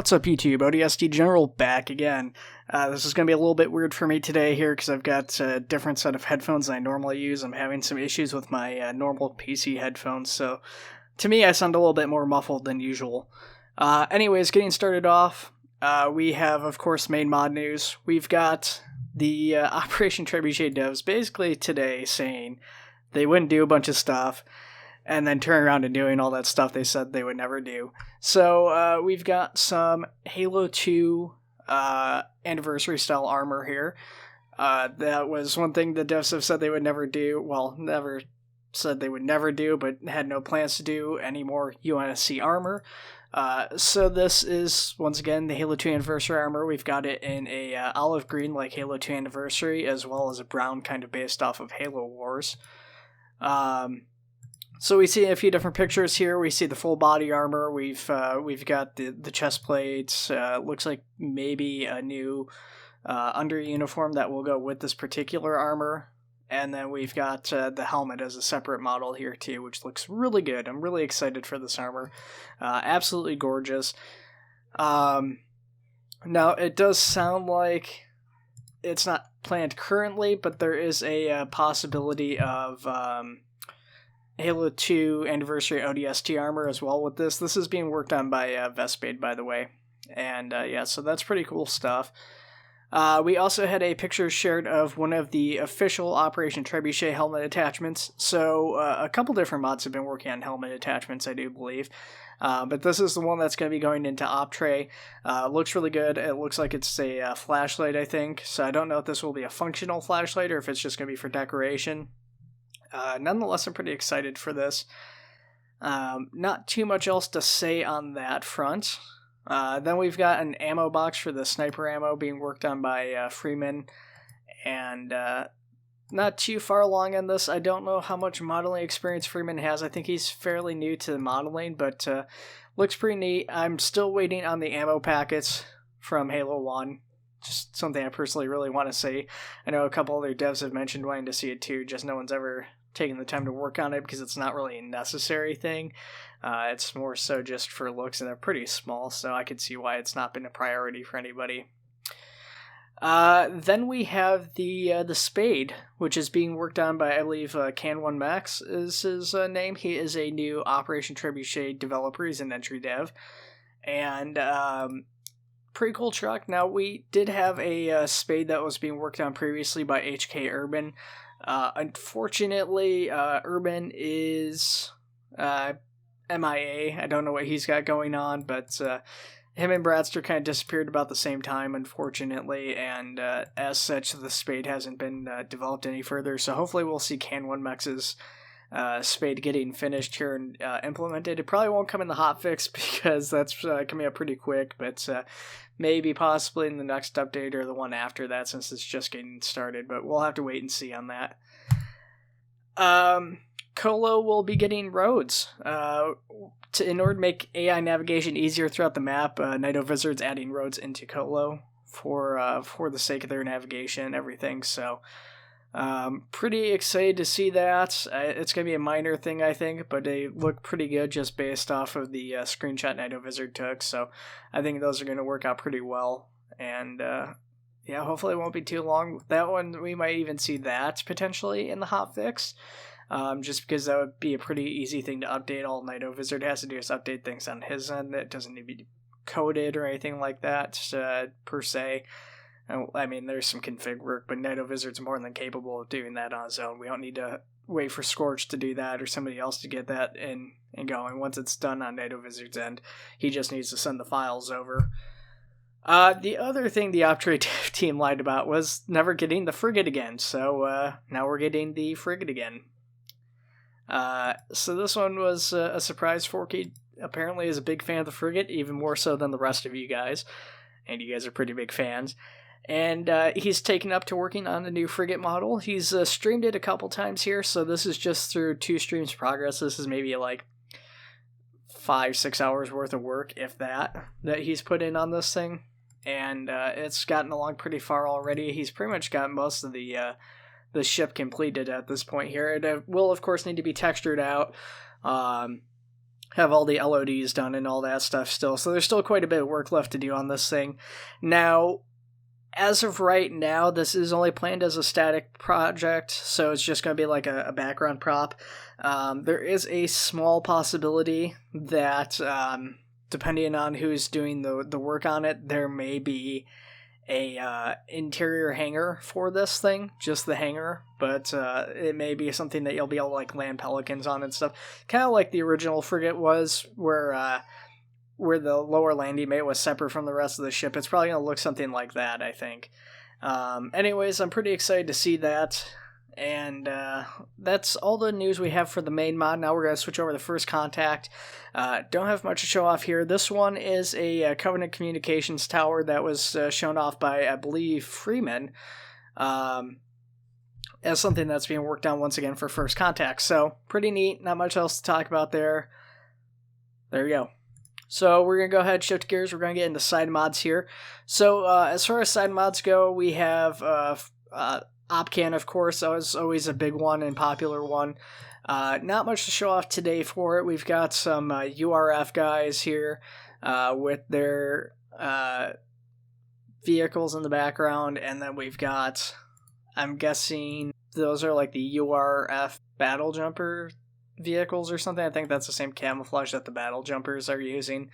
What's up, YouTube? ODST General back again. This is going to be a little bit weird for me today here because I've got a different set of headphones than I normally use. I'm having some issues with my normal PC headphones, so to me I sound a little bit more muffled than usual. Anyways, getting started off, we have, of course, main mod news. We've got the Operation Trebuchet devs basically today saying they wouldn't do a bunch of stuff, and then turn around and doing all that stuff they said they would never do. So we've got some Halo 2 anniversary style armor here. That was one thing the devs have said they would never do. Well, never said they would never do, but had no plans to do any more UNSC armor. So this is, once again, the Halo 2 anniversary armor. We've got it in a olive green like Halo 2 anniversary, as well as a brown kind of based off of Halo Wars. So we see a few different pictures here. We see the full body armor. We've got the chest plates. Looks like maybe a new under uniform that will go with this particular armor. And then we've got the helmet as a separate model here too, which looks really good. I'm really excited for this armor. Absolutely gorgeous. Now it does sound like it's not planned currently, but there is a possibility of Halo 2 Anniversary ODST armor as well with this. This is being worked on by Vespade, by the way. And yeah, so that's pretty cool stuff. We also had a picture shared of one of the official Operation Trebuchet helmet attachments. So a couple different mods have been working on helmet attachments, I do believe. But this is the one that's going to be going into Optre. Looks really good. It looks like it's a flashlight, I think. So I don't know if this will be a functional flashlight or if it's just going to be for decoration. Nonetheless, I'm pretty excited for this. Not too much else to say on that front. Then we've got an ammo box for the sniper ammo being worked on by Freeman. And not too far along on this. I don't know how much modeling experience Freeman has. I think he's fairly new to the modeling, but looks pretty neat. I'm still waiting on the ammo packets from Halo 1. Just something I personally really want to see. I know a couple other devs have mentioned wanting to see it too, just no one's ever taken the time to work on it because it's not really a necessary thing. It's more so just for looks, and they're pretty small, so I could see why it's not been a priority for anybody. Then we have the Spade, which is being worked on by, I believe, Can1 Max is his name. He is a new Operation Trebuchet developer. He's an entry dev. And pretty cool truck. Now, we did have a Spade that was being worked on previously by HK Urban. Unfortunately, Urban is MIA. I don't know what he's got going on, but him and Bradster kind of disappeared about the same time, unfortunately, and as such, the Spade hasn't been developed any further, so hopefully we'll see Can1 Max's Spade getting finished here and implemented. It probably won't come in the hotfix because that's coming up pretty quick, but maybe possibly in the next update or the one after that since it's just getting started, but we'll have to wait and see on that. Colo will be getting roads. In order to make AI navigation easier throughout the map, Night Wizard's adding roads into Colo for the sake of their navigation and everything, so pretty excited to see that. It's going to be a minor thing, I think, but they look pretty good just based off of the screenshot Night Wizard took, so I think those are going to work out pretty well, and yeah, hopefully it won't be too long. That one, we might even see that potentially in the hotfix, just because that would be a pretty easy thing to update. All Night Wizard has to do is update things on his end. It doesn't need to be coded or anything like that, per se. I mean, there's some config work, but Night Wizard's more than capable of doing that on his own. We don't need to wait for Scorch to do that or somebody else to get that in and going. Once it's done on Night Wizard's end, he just needs to send the files over. The other thing the Optre team lied about was never getting the frigate again, so now we're getting the frigate again. So this one was a surprise. Forky apparently is a big fan of the frigate, even more so than the rest of you guys, and you guys are pretty big fans. And he's taken up to working on the new frigate model. He's streamed it a couple times here, so this is just through 2 streams progress. This is maybe like 5-6 hours worth of work, if that he's put in on this thing. And it's gotten along pretty far already. He's pretty much got most of the ship completed at this point here. It will, of course, need to be textured out. have all the LODs done and all that stuff still. So there's still quite a bit of work left to do on this thing. Now, as of right now, this is only planned as a static project, so it's just going to be like a background prop. There is a small possibility that, depending on who's doing the work on it, there may be a interior hanger for this thing, just the hanger, but it may be something that you'll be able to like land pelicans on and stuff, kind of like the original frigate was, where the lower landing bay was separate from the rest of the ship. It's probably going to look something like that, I think. Anyways, I'm pretty excited to see that. And that's all the news we have for the main mod. Now we're going to switch over to First Contact. Don't have much to show off here. This one is a Covenant Communications Tower that was shown off by, I believe, Freeman, as something that's being worked on once again for First Contact. So, pretty neat. Not much else to talk about there. There you go. So we're going to go ahead and shift gears. We're going to get into side mods here. So as far as side mods go, we have Opcan, of course. That was always a big one and popular one. Not much to show off today for it. We've got some URF guys here with their vehicles in the background. And then we've got, I'm guessing, those are like the URF battle jumper vehicles or something. I think that's the same camouflage that the battle jumpers are using.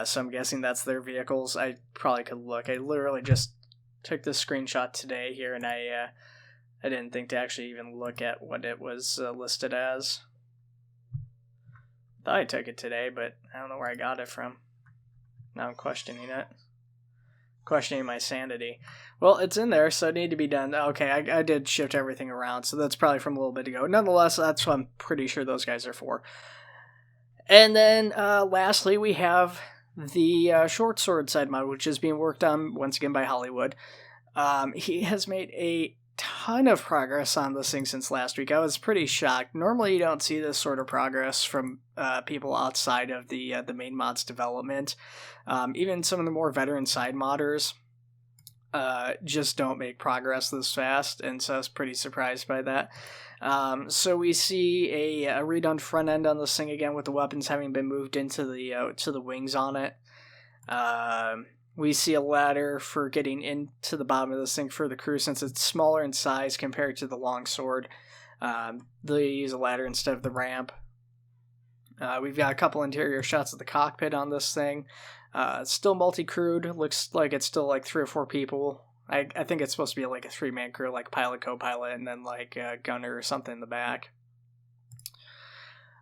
So I'm guessing that's their vehicles. I probably could look. I literally just took this screenshot today here, and I didn't think to actually even look at what it was listed as. Thought I took it today, but I don't know where I got it from. Now I'm questioning it. Questioning my sanity. Well, it's in there, so it needed to be done. Okay, I did shift everything around, so that's probably from a little bit ago. Nonetheless, that's what I'm pretty sure those guys are for. And then, lastly, we have the Shortsword side mod, which is being worked on, once again, by Hollywood. He has made a ton of progress on this thing since last week. I was pretty shocked. Normally, you don't see this sort of progress from people outside of the main mod's development. Even some of the more veteran side modders just don't make progress this fast, and so I was pretty surprised by that. So we see a redone front end on this thing again, with the weapons having been moved into the to the wings on it. We see a ladder for getting into the bottom of this thing for the crew, since it's smaller in size compared to the longsword. They use a ladder instead of the ramp. We've got a couple interior shots of the cockpit on this thing. It's still multi-crewed. Looks like it's still like 3 or 4 people. I think it's supposed to be like a 3-man crew, like pilot, co-pilot, and then like a gunner or something in the back.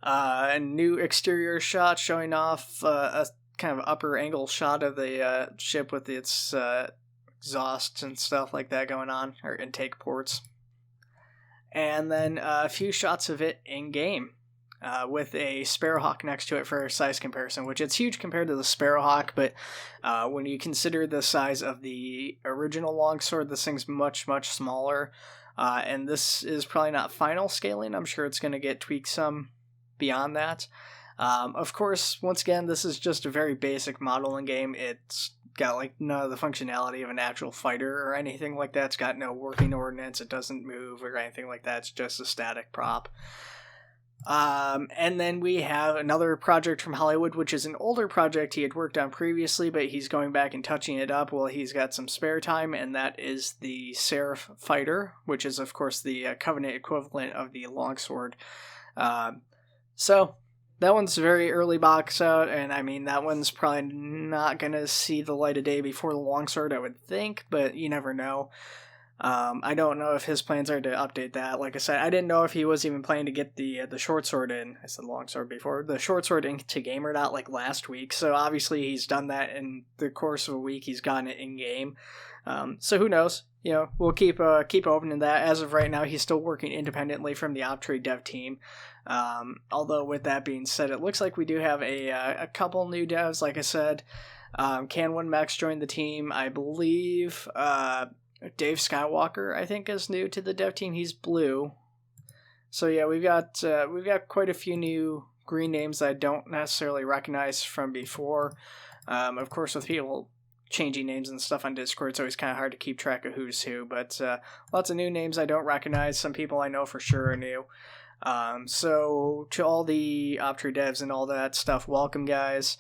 A new exterior shot showing off a kind of upper angle shot of the ship with its exhausts and stuff like that going on, or intake ports. And then a few shots of it in-game. With a Sparrowhawk next to it for a size comparison, which it's huge compared to the Sparrowhawk, but when you consider the size of the original longsword, this thing's much, much smaller, and this is probably not final scaling. I'm sure it's going to get tweaked some beyond that. Of course, once again, this is just a very basic modeling game. It's got like none of the functionality of an actual fighter or anything like that. It's got no working ordnance, it doesn't move or anything like that. It's just a static prop. And then we have another project from Hollywood, which is an older project he had worked on previously, but he's going back and touching it up while he's got some spare time, and that is the Seraph Fighter, which is, of course, the Covenant equivalent of the Longsword. So, that one's very early box out, and I mean, that one's probably not going to see the light of day before the Longsword, I would think, but you never know. I don't know if his plans are to update that. Like I said, I didn't know if he was even planning to get the Shortsword in. I said Longsword before. The Shortsword into game or not, like last week. So obviously he's done that in the course of a week. He's gotten it in game. So who knows? You know, we'll keep opening that. As of right now, he's still working independently from the Optre Dev team. Although with that being said, it looks like we do have a couple new devs. Like I said, Can1 Max joined the team. I believe Dave Skywalker, I think, is new to the dev team. He's blue. So yeah, we've got quite a few new green names that I don't necessarily recognize from before. Of course, with people changing names and stuff on Discord, it's always kind of hard to keep track of who's who. But lots of new names I don't recognize. Some people I know for sure are new. So to all the Optre Devs and all that stuff, welcome, guys.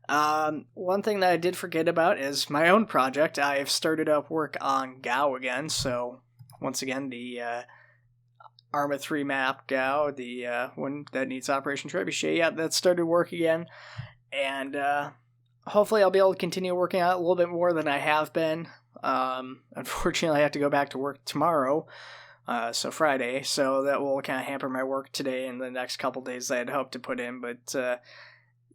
One thing that I did forget about is my own project. I have started up work on GAO again, so once again, the Arma 3 map GAO, the one that needs Operation Trebuchet, yeah, that started work again, and hopefully I'll be able to continue working on it a little bit more than I have been. Unfortunately, I have to go back to work tomorrow, so Friday, so that will kind of hamper my work today and the next couple days I had hoped to put in, but,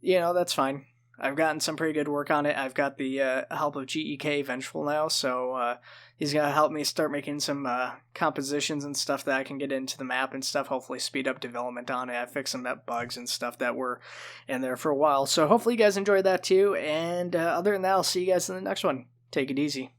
that's fine. I've gotten some pretty good work on it. I've got the help of GEK Vengeful now, so he's going to help me start making some compositions and stuff that I can get into the map and stuff, hopefully speed up development on it. I fixed some bugs and stuff that were in there for a while, so hopefully you guys enjoyed that too, and other than that, I'll see you guys in the next one. Take it easy.